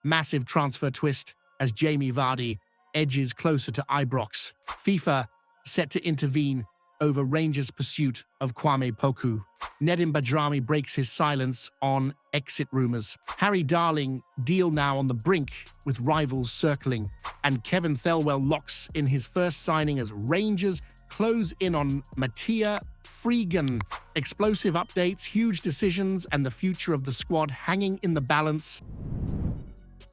Massive transfer twist as Jamie Vardy edges closer to Ibrox. FIFA set to intervene over Rangers' pursuit of Kwame Poku. Nedim Bajrami breaks his silence on exit rumours. Harry Darling deal now on the brink with rivals circling. And Kevin Thelwell locks in his first signing as Rangers close in on Matia Frian. Explosive updates, huge decisions, and the future of the squad hanging in the balance.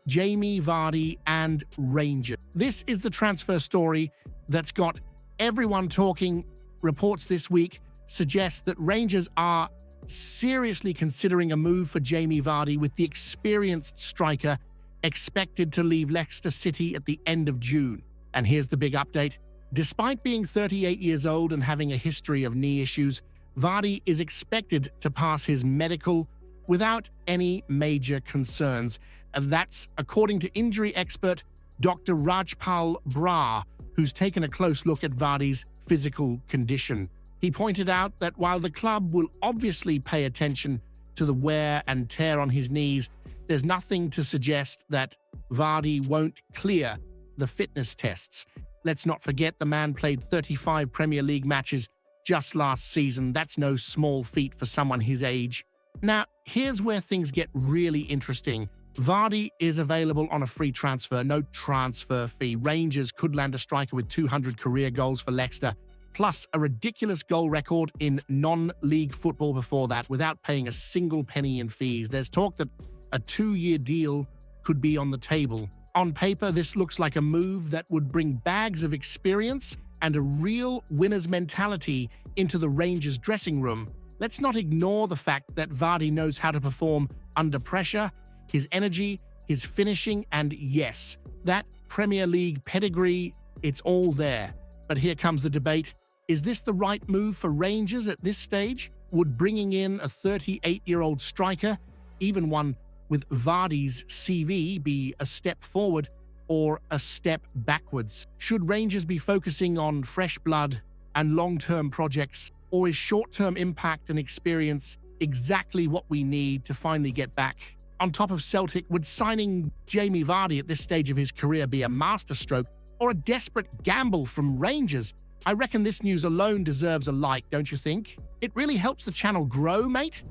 Jamie Vardy and Rangers. This is the transfer story that's got everyone talking. Reports this week suggest that Rangers are seriously considering a move for Jamie Vardy, with the experienced striker expected to leave Leicester City at the end of June. And here's the big update. Despite being 38 years old and having a history of knee issues, Vardy is expected to pass his medical without any major concerns. And that's according to injury expert Dr. Rajpal Brar, who's taken a close look at Vardy's physical condition. He pointed out that while the club will obviously pay attention to the wear and tear on his knees, there's nothing to suggest that Vardy won't clear the fitness tests. Let's not forget the man played 35 Premier League matches just last season. That's no small feat for someone his age. Now, here's where things get really interesting. Vardy is available on a free transfer, no transfer fee. Rangers could land a striker with 200 career goals for Leicester, plus a ridiculous goal record in non-league football before that, without paying a single penny in fees. There's talk that a 2-year deal could be on the table. On paper, this looks like a move that would bring bags of experience and a real winner's mentality into the Rangers dressing room. Let's not ignore the fact that Vardy knows how to perform under pressure. His energy, his finishing, and yes, that Premier League pedigree, it's all there. But here comes the debate. Is this the right move for Rangers at this stage? Would bringing in a 38-year-old striker, even one with Vardy's CV, be a step forward or a step backwards? Should Rangers be focusing on fresh blood and long-term projects, or is short-term impact and experience exactly what we need to finally get back on top of Celtic? Would signing Jamie Vardy at this stage of his career be a masterstroke or a desperate gamble from Rangers? I reckon this news alone deserves a like, don't you think? It really helps the channel grow, mate.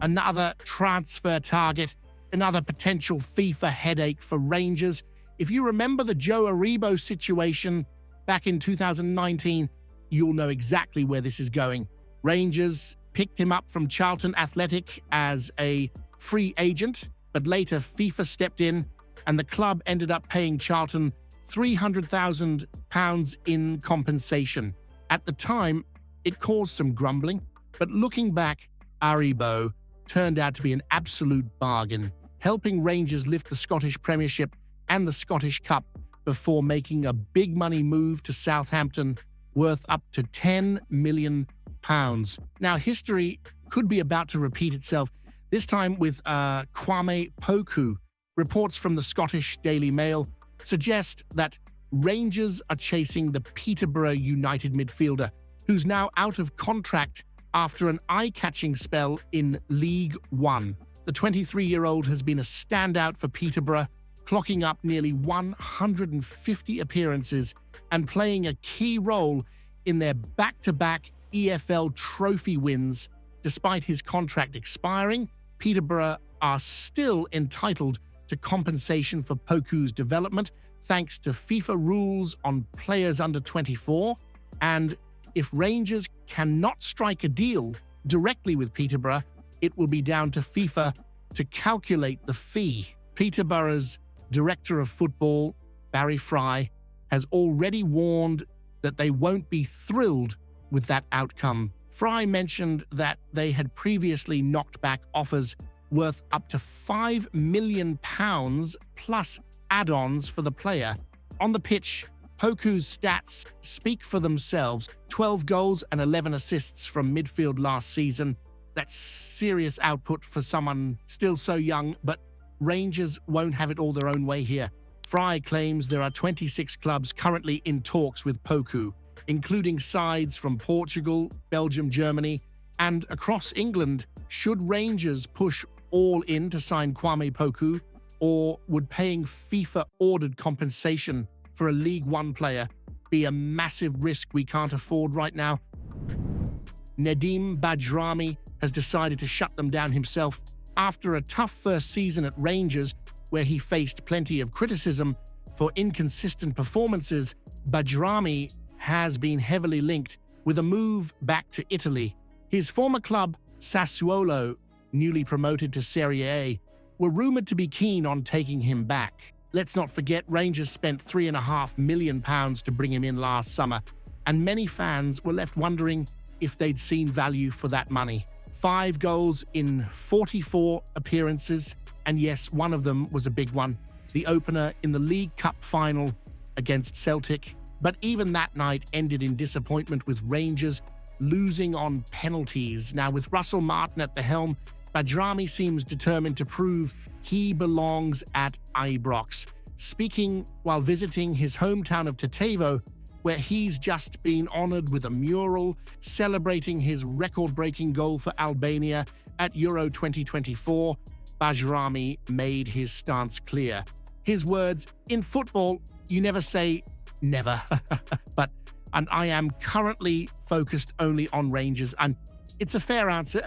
Another transfer target, another potential FIFA headache for Rangers. If you remember the Joe Aribo situation back in 2019, you'll know exactly where this is going. Rangers picked him up from Charlton Athletic as a free agent, but later FIFA stepped in and the club ended up paying Charlton £300,000 in compensation. At the time, it caused some grumbling, but looking back, Aribo turned out to be an absolute bargain, helping Rangers lift the Scottish Premiership and the Scottish Cup before making a big money move to Southampton worth up to £10 million. Now, history could be about to repeat itself, this time with Kwame Poku. Reports from the Scottish Daily Mail suggest that Rangers are chasing the Peterborough United midfielder, who's now out of contract after an eye-catching spell in League One. The 23-year-old has been a standout for Peterborough, clocking up nearly 150 appearances and playing a key role in their back-to-back EFL trophy wins. Despite his contract expiring, Peterborough are still entitled to compensation for Poku's development thanks to FIFA rules on players under 24. And if Rangers cannot strike a deal directly with Peterborough, it will be down to FIFA to calculate the fee. Peterborough's Director of Football, Barry Fry, has already warned that they won't be thrilled with that outcome. Fry mentioned that they had previously knocked back offers worth up to £5 million plus add-ons for the player. On the pitch, Poku's stats speak for themselves. 12 goals and 11 assists from midfield last season. That's serious output for someone still so young, but Rangers won't have it all their own way here. Fry claims there are 26 clubs currently in talks with Poku, including sides from Portugal, Belgium, Germany, and across England. Should Rangers push all in to sign Kwame Poku, Or would paying FIFA-ordered compensation for a League One player be a massive risk we can't afford right now? Nedim Bajrami has decided to shut them down himself. After a tough first season at Rangers, where he faced plenty of criticism for inconsistent performances, Bajrami has been heavily linked with a move back to Italy. His former club, Sassuolo, newly promoted to Serie A, were rumoured to be keen on taking him back. Let's not forget Rangers spent £3.5 million to bring him in last summer, and many fans were left wondering if they'd seen value for that money. 5 goals in 44 appearances, and yes, one of them was a big one, the opener in the League Cup final against Celtic. But even that night ended in disappointment, with Rangers losing on penalties. Now, with Russell Martin at the helm, Bajrami seems determined to prove he belongs at Ibrox. Speaking while visiting his hometown of Tetovo, where he's just been honoured with a mural celebrating his record-breaking goal for Albania at Euro 2024, Bajrami made his stance clear. His words, "In football, you never say never." And I am currently focused only on Rangers, and it's a fair answer,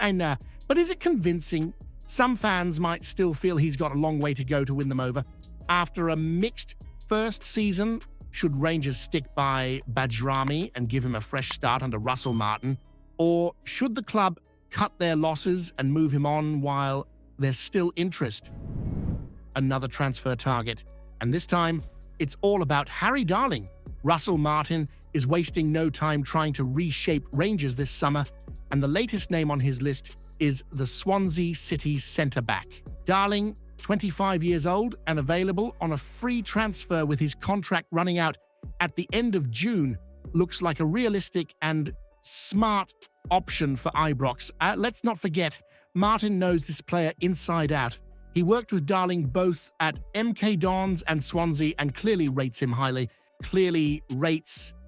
but is it convincing? Some fans might still feel he's got a long way to go to win them over. After a mixed first season, should Rangers stick by Bajrami and give him a fresh start under Russell Martin? Or should the club cut their losses and move him on while there's still interest? Another transfer target, and this time it's all about Harry Darling. Russell Martin is wasting no time trying to reshape Rangers this summer, and the latest name on his list is the Swansea City centre-back. Darling, 25 years old and available on a free transfer with his contract running out at the end of June, looks like a realistic and smart option for Ibrox. Let's not forget, Martin knows this player inside out. He worked with Darling both at MK Dons and Swansea and clearly rates him highly.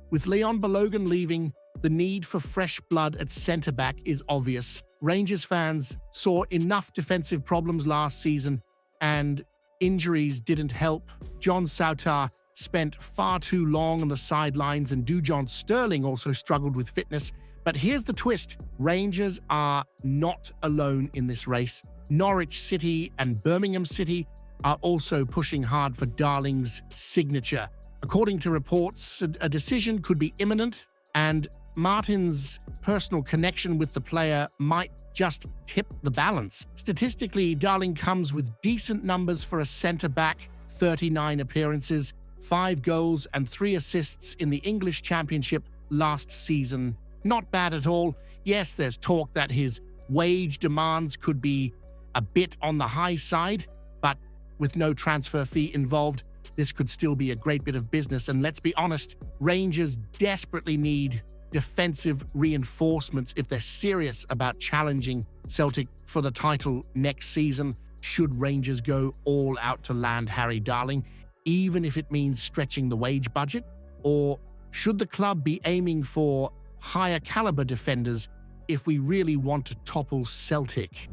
With Leon Balogun leaving, the need for fresh blood at centre-back is obvious. Rangers fans saw enough defensive problems last season, and injuries didn't help. John Sautar spent far too long on the sidelines, and Dujon Sterling also struggled with fitness. But here's the twist. Rangers are not alone in this race. Norwich City and Birmingham City are also pushing hard for Darling's signature. According to reports, a decision could be imminent, and Martin's personal connection with the player might just tip the balance. Statistically, Darling comes with decent numbers for a centre-back: 39 appearances, 5 goals and 3 assists in the English Championship last season. Not bad at all. Yes, there's talk that his wage demands could be a bit on the high side, but with no transfer fee involved, this could still be a great bit of business. And let's be honest, Rangers desperately need defensive reinforcements if they're serious about challenging Celtic for the title next season. Should Rangers go all out to land Harry Darling, even if it means stretching the wage budget? Or should the club be aiming for higher caliber defenders if we really want to topple Celtic?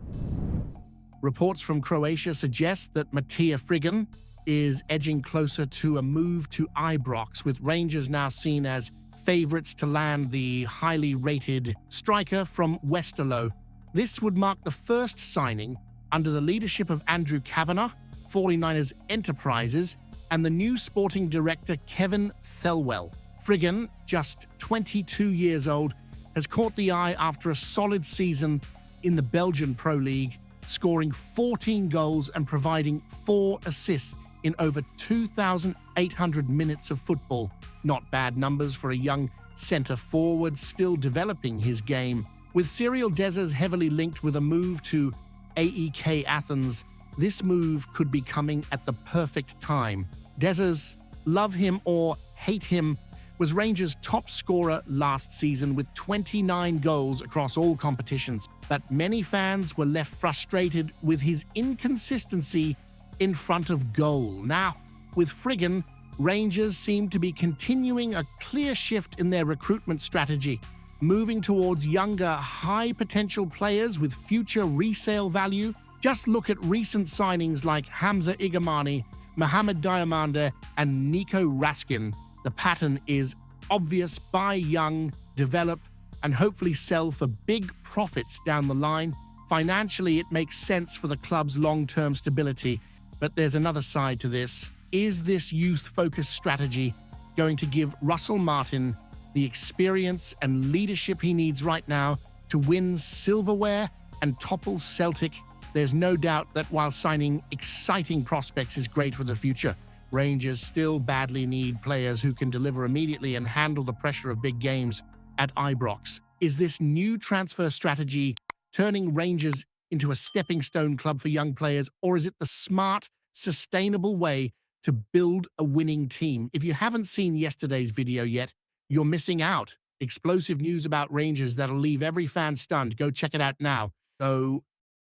Reports from Croatia suggest that Matia Frigan is edging closer to a move to Ibrox, with Rangers now seen as favourites to land the highly rated striker from Westerlo. This would mark the first signing under the leadership of Andrew Kavanagh, 49ers Enterprises, and the new sporting director Kevin Thelwell. Frigan, just 22 years old, has caught the eye after a solid season in the Belgian Pro League, scoring 14 goals and providing 4 assists in over 2,800 minutes of football. Not bad numbers for a young centre-forward still developing his game. With Cyril Dessers heavily linked with a move to AEK Athens, this move could be coming at the perfect time. Dessers, love him or hate him, was Rangers' top scorer last season with 29 goals across all competitions, but many fans were left frustrated with his inconsistency in front of goal. Now, with Frigan, Rangers seem to be continuing a clear shift in their recruitment strategy, moving towards younger, high-potential players with future resale value Just look at recent signings like Hamza Igamani, Mohamed Diamande, and Nico Raskin. The pattern is obvious: buy young, develop, and hopefully sell for big profits down the line. Financially, it makes sense for the club's long-term stability, but there's another side to this. Is this youth-focused strategy going to give Russell Martin the experience and leadership he needs right now to win silverware and topple Celtic? There's no doubt that while signing exciting prospects is great for the future, Rangers still badly need players who can deliver immediately and handle the pressure of big games at Ibrox. Is this new transfer strategy turning Rangers into a stepping stone club for young players, or is it the smart, sustainable way to build a winning team? If you haven't seen yesterday's video yet, you're missing out. Explosive news about Rangers that'll leave every fan stunned. Go check it out now. So